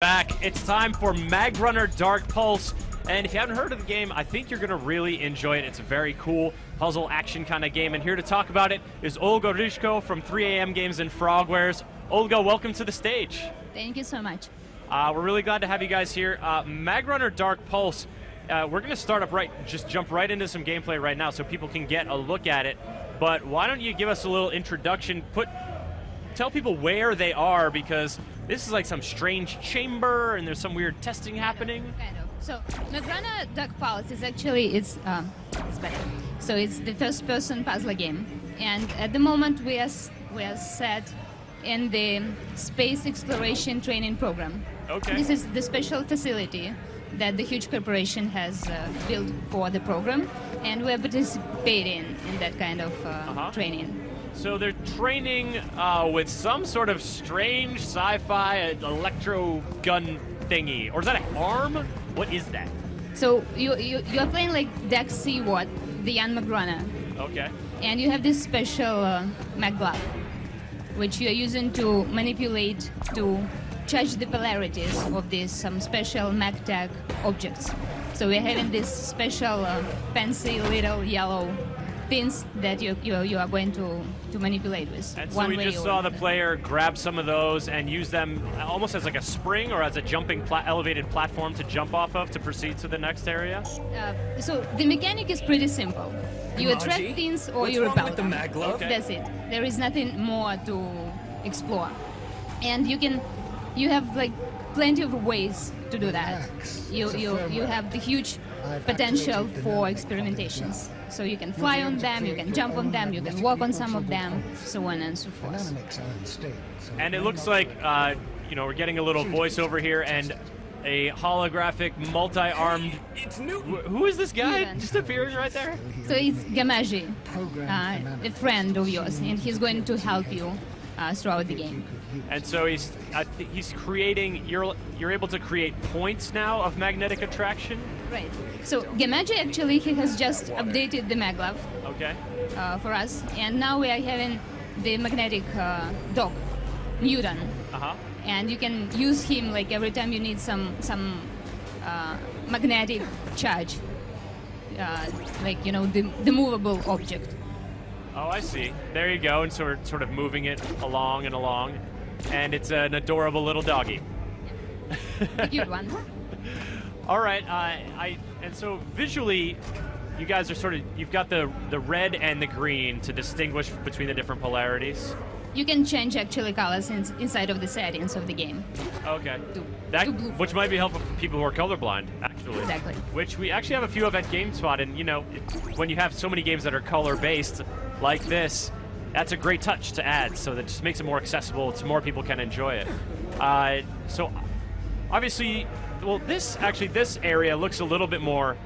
Back. It's time for Magrunner Dark Pulse. And if you haven't heard of the game, I think you're going to really enjoy it. It's a very cool puzzle action kind of game. And here to talk about it is Olga Ryzko from 3AM Games and Frogwares. Olga, welcome to the stage. Thank you so much. We're really glad to have you guys here. Magrunner Dark Pulse, we're going to start up just jump right into some gameplay right now so people can get a look at it. But why don't you give us a little introduction, tell people where they are, because this is like some strange chamber and there's some weird testing happening. Kind of. So Magrunner Dark Pulse is actually, it's better. So it's the first-person puzzler game. And at the moment we are set in the space exploration training program. Okay. This is the special facility that the huge corporation has built for the program, and we're participating in that kind of training. So they're training with some sort of strange sci-fi electro gun thingy, or is that an arm? What is that? So you are playing like Dex Seaward, the young Magrunner. Okay. And you have this special mag glove, which you are using to manipulate, to change the polarities of these some special mag-tag objects. So we're having this special fancy little yellow things that you are going to manipulate with. And so we just saw the player grab some of those and use them almost as like a spring or as a jumping elevated platform to jump off of to proceed to the next area? So the mechanic is pretty simple. You attract things or you repel them. Okay. That's it. There is nothing more to explore. And you have like plenty of ways to do that. You have the huge potential for experimentations. So you can fly on them, you can jump on them, you can walk on some of them, so on and so forth. And it looks like, we're getting a little voiceover here and a holographic, multi-armed... It's Newton! Who is this guy just appearing right there? So it's Gamaji, a friend of yours, and he's going to help you throughout the game. And so he's creating, you're able to create points now of magnetic attraction? Right. So Gamaji actually, he has just updated the maglev for us, and now we are having the magnetic dog, Newton. And you can use him like every time you need some magnetic charge, the movable object. Oh, I see. There you go, and sort of moving it along and along, and it's an adorable little doggy. A cute one. All right, and so visually, you guys are you've got the red and the green to distinguish between the different polarities. You can change actually colors inside of the settings of the game. Okay. Which might be helpful for people who are colorblind, actually. Exactly. Which we actually have a few of at GameSpot, and when you have so many games that are color-based like this, that's a great touch to add, so that just makes it more accessible so more people can enjoy it. So obviously, well, this area looks a little bit more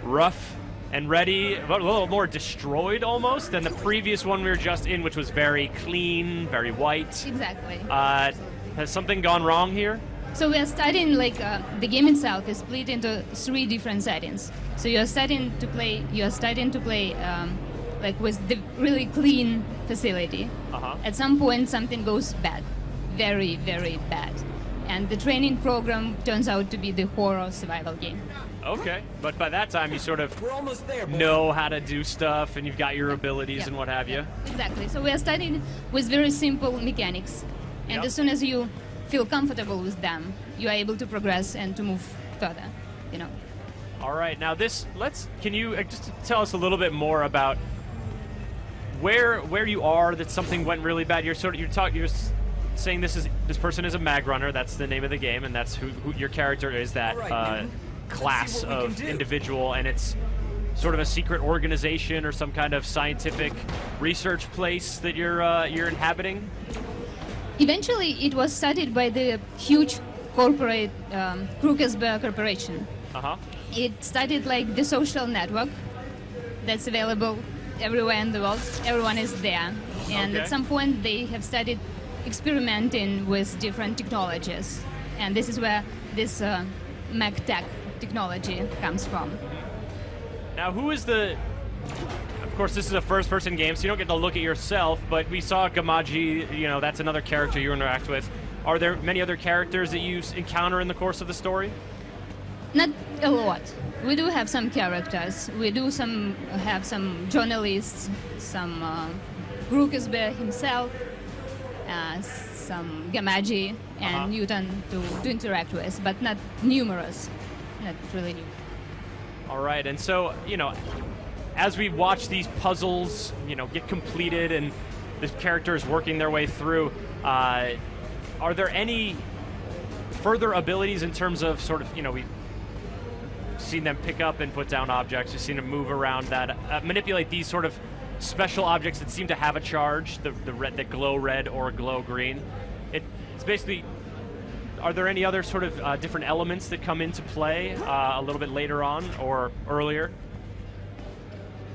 rough and ready, but a little more destroyed almost than the previous one we were just in, which was very clean, very white. Exactly. Has something gone wrong here? So we are starting the game itself is split into 3 different settings. So you are starting to play with the really clean facility. At some point something goes bad, very, very bad. And the training program turns out to be the horror survival game. Okay, but by that time you sort of We're almost there, know how to do stuff and you've got your abilities and what have you. Exactly, so we are starting with very simple mechanics. And as soon as you feel comfortable with them, you are able to progress and to move further, All right, now can you just tell us a little bit more about where you are that something went really bad? You're saying this person is a Magrunner, that's the name of the game, and that's who your character is, that class of individual, and it's sort of a secret organization or some kind of scientific research place that you're inhabiting? Eventually, it was started by the huge corporate Krukersberg Corporation. It started like the social network that's available everywhere in the world. Everyone is there. And at some point, they have started experimenting with different technologies. And this is where this MagTech technology comes from. Now, who is the... Of course, this is a first-person game, so you don't get to look at yourself, but we saw Gamaji, that's another character you interact with. Are there many other characters that you encounter in the course of the story? Not a lot. We do have some characters. We do have some journalists, some Krukesberg himself, some Gamaji and Newton to interact with, but not numerous, not really new. All right, and so, as we watch these puzzles, get completed and the characters working their way through, are there any further abilities in terms of sort of, we've seen them pick up and put down objects, we've seen them move around that, manipulate these sort of special objects that seem to have a charge, the red, that glow red or glow green. It's basically, are there any other sort of different elements that come into play a little bit later on or earlier?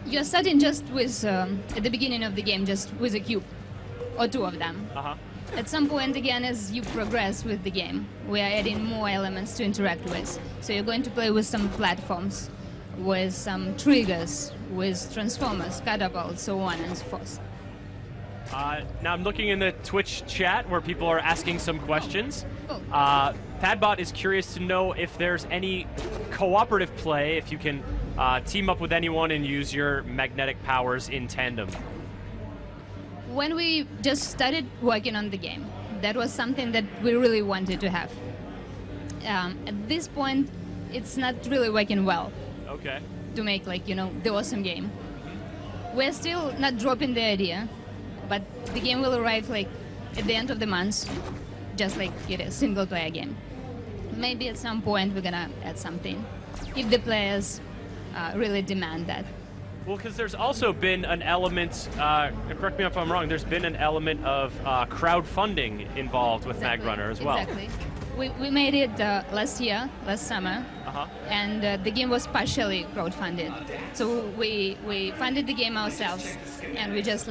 You're starting just with, at the beginning of the game, just with a cube, or two of them. At some point, again, as you progress with the game, we are adding more elements to interact with. So you're going to play with some platforms, with some triggers, with transformers, catapults, so on and so forth. Now I'm looking in the Twitch chat where people are asking some questions. Oh. Padbot is curious to know if there's any cooperative play, if you can team up with anyone and use your magnetic powers in tandem. When we just started working on the game, that was something that we really wanted to have. At this point, it's not really working well. Okay. To make, like, the awesome game. We're still not dropping the idea, but the game will arrive, like, at the end of the month, just like it is, single-player game. Maybe at some point we're gonna add something, if the players really demand that. Well, because there's also been an element, correct me if I'm wrong, there's been an element of crowdfunding involved with Magrunner as well. Exactly. We made it last summer, and the game was partially crowdfunded. So we funded the game ourselves, and we just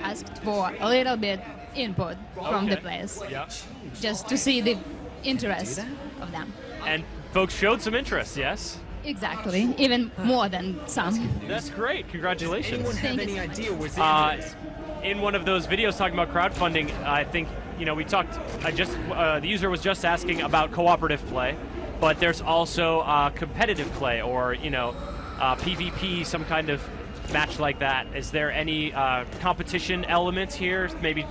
asked for a little bit input from the players, just to see the interest of them. And folks showed some interest, yes? Exactly, even more than some. That's great. Congratulations. Does anyone have any idea what's in in one of those videos talking about crowdfunding, I think, we talked, the user was just asking about cooperative play, but there's also competitive play or, PvP, some kind of match like that. Is there any competition element here? Maybe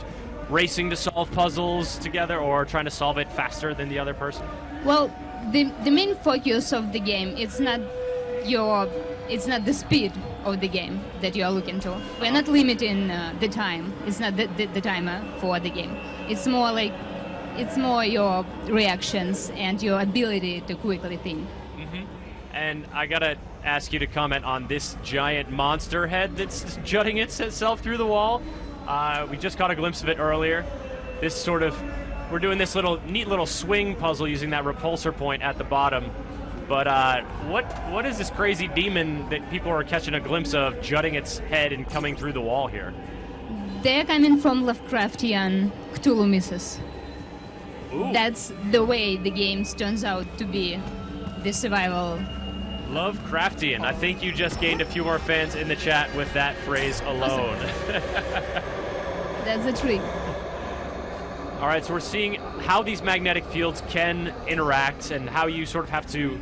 racing to solve puzzles together or trying to solve it faster than the other person? Well, the main focus of the game, it's not the speed of the game that you are looking to. We're not limiting the time. It's not the timer for the game. It's more your reactions and your ability to quickly think. And I gotta ask you to comment on this giant monster head that's jutting itself through the wall. We just caught a glimpse of it earlier. This sort of, we're doing this neat little swing puzzle using that repulsor point at the bottom. But what is this crazy demon that people are catching a glimpse of jutting its head and coming through the wall here? They're coming from Lovecraftian Cthulhu myths. Ooh. That's the way the game turns out to be, the survival. Lovecraftian. I think you just gained a few more fans in the chat with that phrase alone. That's the trick. All right, so we're seeing how these magnetic fields can interact and how you sort of have to...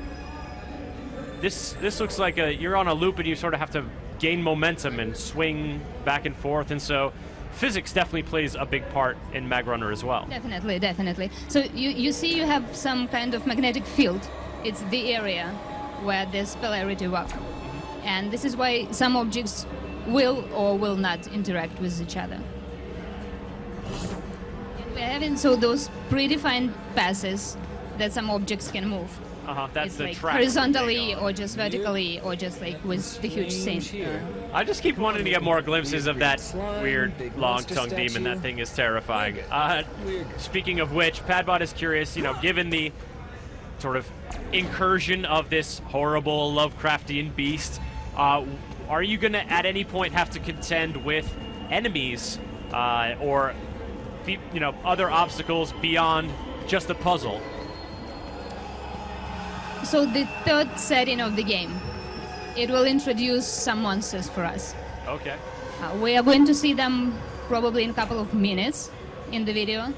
This looks like you're on a loop and you sort of have to gain momentum and swing back and forth, and so physics definitely plays a big part in Magrunner as well. Definitely, definitely. So you see you have some kind of magnetic field. It's the area where this polarity works. And this is why some objects will or will not interact with each other. And we're having those predefined passes that some objects can move. That's it's the like track. horizontally or just vertically or just like with the huge scene. I just keep wanting to get more glimpses of that weird long-tongued demon. That thing is terrifying. Speaking of which, Padbot is curious, given the sort of incursion of this horrible Lovecraftian beast, are you going to at any point have to contend with enemies or other obstacles beyond just the puzzle? So the third setting of the game, it will introduce some monsters for us. Okay. We are going to see them probably in a couple of minutes in the video.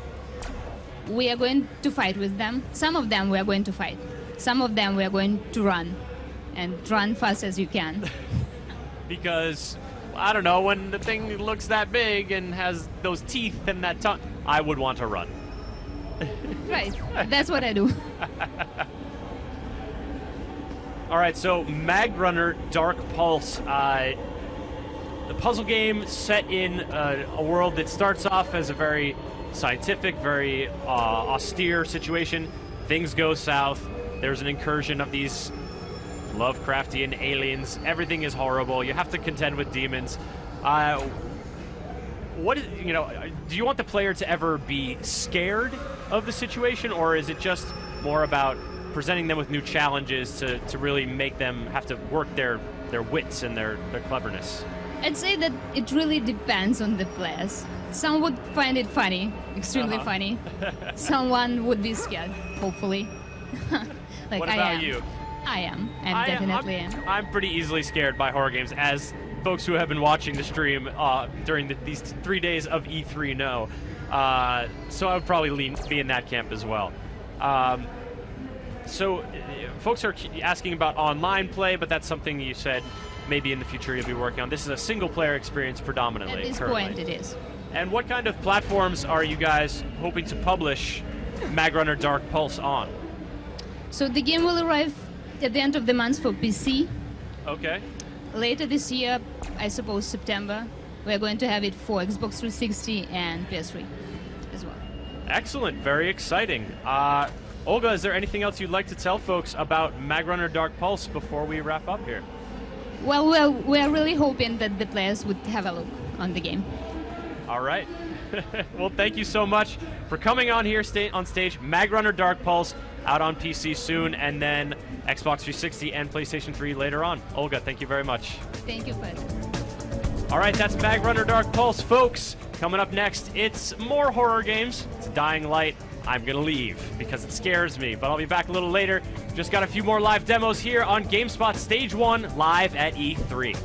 we are going to fight with them. Some of them we are going to fight. Some of them we are going to run, and run fast as you can. Because, I don't know, when the thing looks that big and has those teeth and that tongue, I would want to run. Right, that's what I do. All right, so Magrunner Dark Pulse, the puzzle game set in a world that starts off as a very scientific, very austere situation. Things go south. There's an incursion of these Lovecraftian aliens. Everything is horrible. You have to contend with demons. What is, do you want the player to ever be scared of the situation, or is it just more about presenting them with new challenges to really make them have to work their wits and their cleverness? I'd say that it really depends on the players. Some would find it funny, extremely funny. Someone would be scared, hopefully. Like what I about am. you? I definitely am. I'm pretty easily scared by horror games, as folks who have been watching the stream during these 3 days of E3 know. So I would probably be in that camp as well. So folks are asking about online play, but that's something you said maybe in the future you'll be working on. This is a single-player experience predominantly. At this currently. point, it is. And what kind of platforms are you guys hoping to publish Magrunner Dark Pulse on? So the game will arrive at the end of the month for PC. Okay. Later this year, I suppose September, we're going to have it for Xbox 360 and PS3 as well. Excellent. Very exciting. Olga, is there anything else you'd like to tell folks about Magrunner Dark Pulse before we wrap up here? Well, we're really hoping that the players would have a look on the game. All right. Well, thank you so much for coming on here on stage. Magrunner Dark Pulse out on PC soon, and then Xbox 360 and PlayStation 3 later on. Olga, thank you very much. Thank you, Fred. All right, that's Magrunner Dark Pulse, folks. Coming up next, it's more horror games. It's Dying Light. I'm going to leave because it scares me, but I'll be back a little later. Just got a few more live demos here on GameSpot Stage 1 live at E3.